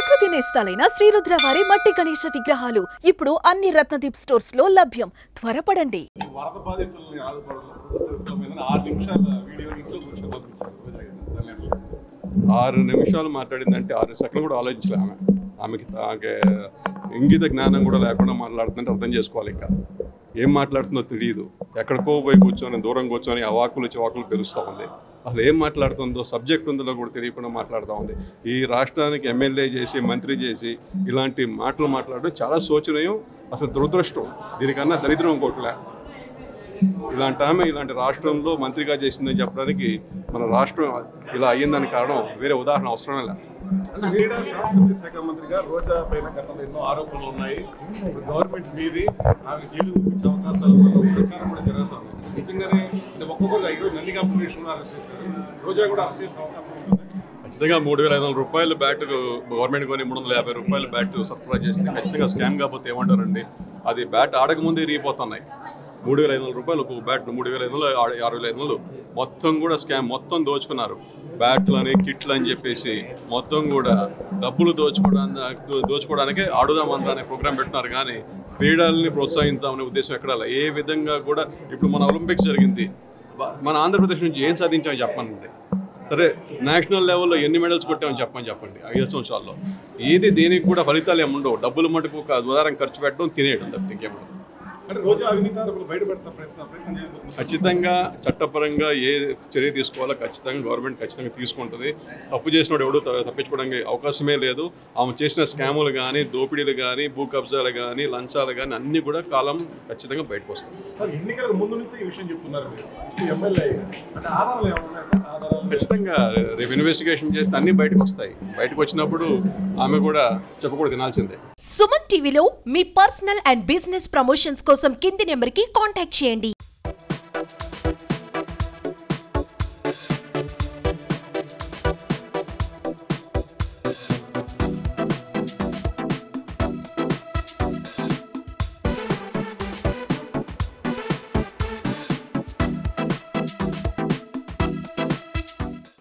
ప్రకృతి నేస్తాలైన శ్రీరుద్ర వారి మట్టి గణేశ విగ్రహాలు ఇప్పుడు అన్ని రత్నదీప్ స్టోర్స్ లో లభ్యం. త్వరపడండి. వరద బాధితుల్ని ఆదుకోవడం 6 నిమిషాల వీడియో ఇంట్లో కూర్చొని పంపించారు. 6 నిమిషాలు మాట్లాడిందంటే 6 సెకండ్లు కూడా ఆలోచించలే ఆమెకి ఇంగిత జ్ఞానం కూడా లేకుండా మాట్లాడుతుందంటే అర్థం చేసుకోవాలి. ఇంకా ఏం మాట్లాడుతుందో తెలియదు. ఎక్కడికో పోయి కూర్చొని దూరం కూర్చొని అవాకులు చివాకులు పెరుస్తూ ఉంది. అసలు ఏం మాట్లాడుతుందో సబ్జెక్ట్ ఉందో కూడా తెలియకుండా మాట్లాడుతూ ఉంది. ఈ రాష్ట్రానికి ఎమ్మెల్యే చేసి మంత్రి చేసి ఇలాంటి మాటలు మాట్లాడడం చాలా శోచనీయం, అసలు దురదృష్టం. దీనికన్నా దరిద్రం ఇంకోట్లే. ఇలాంటి ఆమె ఇలాంటి రాష్ట్రంలో మంత్రిగా చేసిందని చెప్పడానికి మన రాష్ట్రం ఇలా అయ్యిందని కారణం వేరే ఉదాహరణ అవసరమే లేదు. శాఖ మంత్రిగా రోజా పైన గతంలో ఎన్నో ఆరోపణలు ఉన్నాయి. గవర్నమెంట్ మీది ఆమె జైలు పంపించే అవకాశాలు ప్రచారం కూడా జరుగుతుంది. నిజంగానే ఒక్కొక్కరు 5 నంది కంపెనీషన్ అరెస్ట్ చేశారు. రోజా కూడా అరెస్ట్ చేసే అవకాశం ఉంటుంది. ఖచ్చితంగా 3,500 రూపాయలు బ్యాట్ గవర్నమెంట్ కొని 350 రూపాయలు బ్యాట్ సరఫరా చేస్తే ఖచ్చితంగా స్కామ్ కాకపోతే ఏమంటారండి? అది బ్యాట్ ఆడకముందే ఇరిగిపోతున్నాయి. 3,500 రూపాయలు ఒక బ్యాట్, 3,500 6,500 మొత్తం కూడా స్కామ్, మొత్తం దోచుకున్నారు. బ్యాట్లని కిట్లు అని చెప్పేసి మొత్తం కూడా డబ్బులు దోచుకోవడానికే ఆడుదామంతా అనే ప్రోగ్రాం పెట్టినారు. కానీ క్రీడల్ని ప్రోత్సహించామనే ఉద్దేశం ఎక్కడా ఏ విధంగా కూడా. ఇప్పుడు మన ఒలింపిక్స్ జరిగింది, మన ఆంధ్రప్రదేశ్ నుంచి ఏం సాధించామని చెప్పండి. సరే, నేషనల్ లెవెల్లో ఎన్ని మెడల్స్ కొట్టామని చెప్పండి 5 సంవత్సరాల్లో. ఏది దేనికి కూడా ఫలితాలు ఏముండవు. డబ్బులు మటుకు ఒక ఉదాహరణ ఖర్చు పెట్టడం, తినేయడం తప్ప ఇంకేమో. అంటే రోజు అవినీతి బయటపెడతా ప్రయత్నం చేస్తుంది. ఖచ్చితంగా చట్టపరంగా ఏ చర్య తీసుకోవాలో ఖచ్చితంగా గవర్నమెంట్ ఖచ్చితంగా తీసుకుంటుంది. తప్పు చేసినోడు ఎవడు తప్పించుకోవడానికి అవకాశమే లేదు. ఆమె చేసిన స్కాములు కానీ, దోపిడీలు కానీ, భూ కబ్జాలు కానీ, లంచాలు కానీ అన్నీ కూడా కాలం ఖచ్చితంగా బయటకు వస్తాయి. ఎన్నికలకు ముందు నుంచి ఈ విషయం చెప్తున్నారు ఖచ్చితంగా రేపు ఇన్వెస్టిగేషన్ చేస్తే అన్నీ బయటకు వస్తాయి. బయటకు వచ్చినప్పుడు ఆమె కూడా చెప్పకూడదు, తినాల్సిందే. సుమన్ టీవీలో మీ పర్సనల్ అండ్ బిజినెస్ ప్రమోషన్స్ కోసం కింది నెంబర్కి కాంటాక్ట్ చేయండి.